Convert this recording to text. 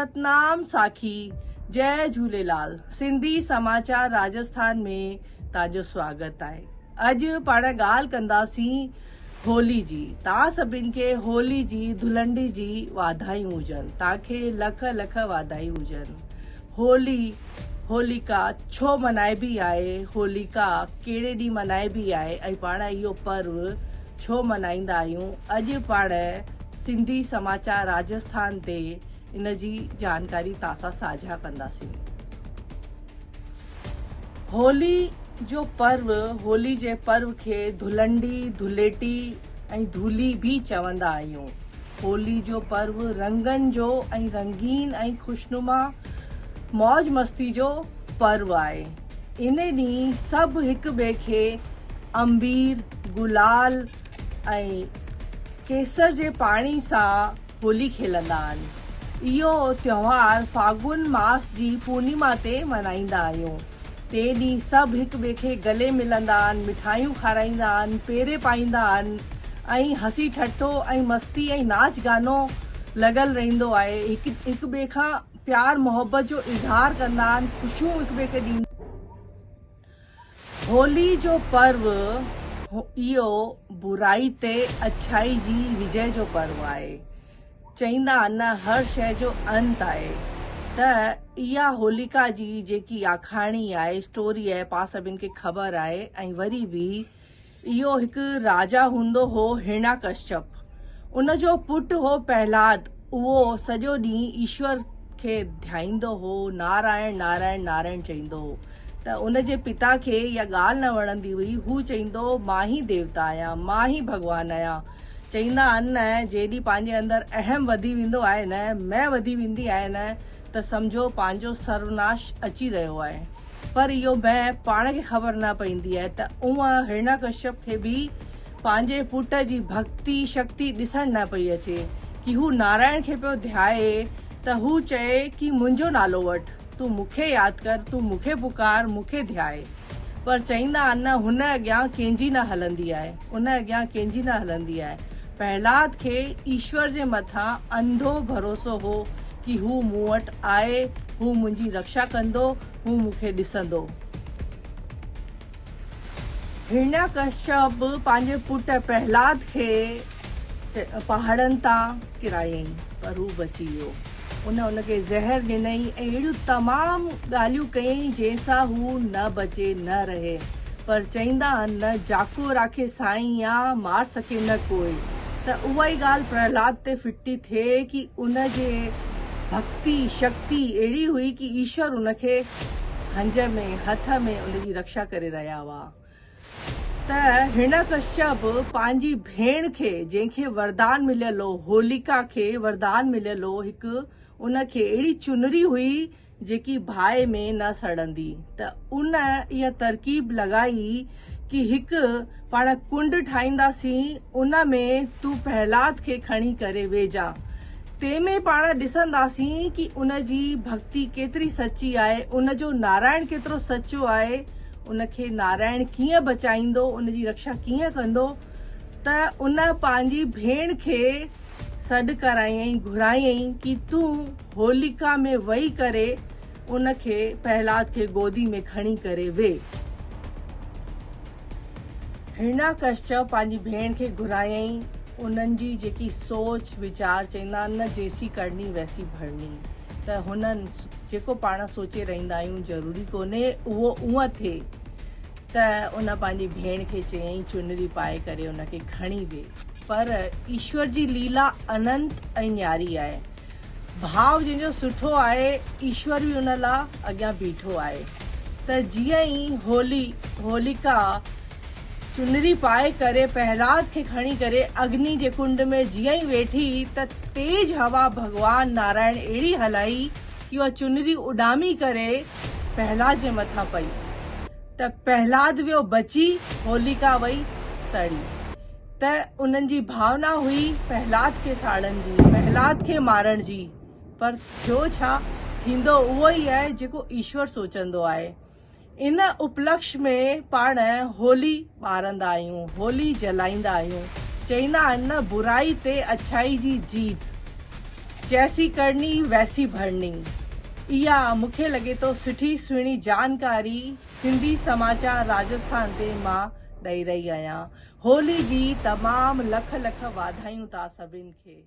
सतनाम साखी। जय झूलेलाल। सिंधी समाचार राजस्थान में ताजो स्वागत है। अज पाण ॻाल्हि कंदासीं होली जी। तव्हां सभिनि खे होली जी धुलंडी जी वाधायूं हुजनि। तव्हांखे लख लख वाधायूं हुजनि। होलिका छो मनाइबी आहे, होलिका कहिड़े ॾींहुं मनाइबी आहे ऐं पाण इहो पर्व छो मनाईंदा आहियूं। अॼु पाण सिंधी समाचार राजस्थान ते इन जी जानकारी तव्हां सां साझा कंदासीं। होली जो पर्व, होली जे पर्व खे धुलंडी, धुलेटी ऐं धूली भी चवंदा आहियूं। होली जो पर्व रंगनि जो ऐं रंगीन ऐं खुशनुमा मौज मस्ती जो पर्व आहे। इन ॾींहुं सभु हिक ॿिए खे अंबीर, गुलाल ऐं केसर जे पाणी सां होली खेलंदा आहिनि। इहो त्योहार फागुन मास जी पूर्णिमा ते मनाईंदा आहियूं। ते ॾींहुं सभु हिक ॿिए खे गले मिलंदा आहिनि, मिठाइयूं खाराईंदा आहिनि, पेरे पाईंदा आहिनि ऐं हसी ठठो ऐं मस्ती ऐं नाच गानो लॻल रहंदो आहे। हिक ॿिए खां प्यार मोहब्बत जो इज़हार कंदा आहिनि, ख़ुशियूं हिक ॿिए खे ॾींदा। होली जो पर्व इहो बुराई ते अच्छाई जी विजय जो पर्व आहे। चईंदा आहिनि न, हर शइ जो अंत आहे। त इहा होलिका जी जेकी आखाणी आहे, स्टोरी आहे, पाण सभिनि खे ख़बर आहे। ऐं वरी बि इहो हिकु राजा हूंदो हो, हिरण्यकश्यप। उन जो पुटु हो प्रहलाद। उहो सॼो ॾींहुं ईश्वर खे ध्याईंदो हो, नारायण नारायण नारायण चईंदो हो। त उन जे पिता खे इहा ॻाल्हि न वणंदी हुई। हू चईंदो, मां ही देवता आहियां, मां ही भॻवानु आहियां। चईंदा आहिनि न, जेॾी पंहिंजे अंदरि अहम वधी वेंदो आहे न, मैं वधी वेंदी आहे न, त सम्झो पंहिंजो सर्वनाश अची रहियो आहे। पर इहो मैं पाण खे ख़बर न पवंदी आहे। त उहा हिरण्यकश्यप खे बि पंहिंजे पुट जी भक्ति शक्ति ॾिसण न पई अचे कि हू नारायण खे पियो ध्याए। त हू चए कि मुंहिंजो नालो वठि, तूं मूंखे यादि कर, तूं मूंखे पुकार, मूंखे ध्याए। पर चईंदा आहिनि न, हुन अॻियां कंहिंजी न हलंदी आहे, उन अॻियां कंहिंजी न हलंदी आहे। प्रहलाद खे ईश्वर जे मथां अंधो भरोसो हो कि हू मूं वटि आहे, हू मुंहिंजी रक्षा कंदो, हू मूंखे ॾिसंदो। हिरण्यकश्यप पंहिंजे पुट प्रहलाद खे पहाड़नि तां किरायईं, पर हू बची वियो। उनखे ज़हर ॾिनई ऐं अहिड़ियूं तमामु ॻाल्हियूं कयईं जंहिंसां हू न बचे, न रहे। पर चईंदा आहिनि न, जाको राखे साईं या मार सके न कोई। त उहा ई ॻाल्हि प्रहलाद ते फिटी थिए कि उन जे भक्ति शक्ति अहिड़ी हुई कि ईश्वर उनखे हंज में, हथ में उनजी रक्षा करे रहिया हुआ। त हिरण्यकश्यप पंहिंजी भेण खे, जंहिंखे वरदान मिलियल हो, होलिका खे वरदान मिलियल हो, हिकु उनखे अहिड़ी चुनरी हुई जेकी बाहि में न सड़ंदी। त उन इहा तरकीब लॻाई कि हिकु पाण कुंड ठाहींदासीं, उन में तूं प्रहलाद खे खणी करे वेझा। तंहिंमें पाण ॾिसंदासीं कि उन जी भक्ति केतिरी सची आहे, उन जो नारायण केतिरो सचो आहे, उनखे नारायण कीअं बचाईंदो, उन जी रक्षा कीअं कंदो। त उन पंहिंजी भेण खे सॾु करायईं, घुरायईं कि तूं होलिका में वेही करे उनखे, प्रहलाद खे गोदी में खणी करे वेह। हिरण्यकश्यप पंहिंजी भेण खे घुरायईं। उन्हनि जी जेकी सोच वीचार, चईंदा आहिनि न, जैसी करनी वैसी भरनी। त हुननि जेको पाण सोचे रहंदा आहियूं ज़रूरी कोन्हे उहो उअं थिए। त उन पंहिंजी भेण खे चयईं, चुनरी पाए करे उनखे खणी वेह। पर ईश्वर जी लीला अनंत ऐं न्यारी आहे। भाव जंहिंजो सुठो आहे, ईश्वर बि उन लाइ अॻियां बीठो आहे। त जीअं ई होलिका चुनरी पाए करे प्रहलाद खे खणी करे अग्नि जे कुंड में जीअं ई वेठी, त तेज हवा भगवान नारायण अहिड़ी हलाई कि उहा चुनरी उॾामी करे प्रहलाद जे मथां पई। त प्रहलाद वियो बची, होलिका वई सड़ी। त उन्हनि जी भावना हुई प्रहलाद खे साड़ण जी, प्रहलाद खे मारण जी। पर थियो छा, थींदो उहो ई आहे जेको ईश्वर सोचंदो आहे। इन उपलक्ष्य में पाण होली ॿारंदा आहियूं, होली जलाईंदा आहियूं। चईंदा आहिनि न, बुराई ते अच्छाई जी जीत। जैसी करनी वैसी भरनी। इहा मूंखे लॻे थो सुठी सुहिणी जानकारी सिंधी समाचार राजस्थान ते मां ॾेई रही आहियां। होली जी तमामु लख लख वाधायूं तव्हां सभिनि खे।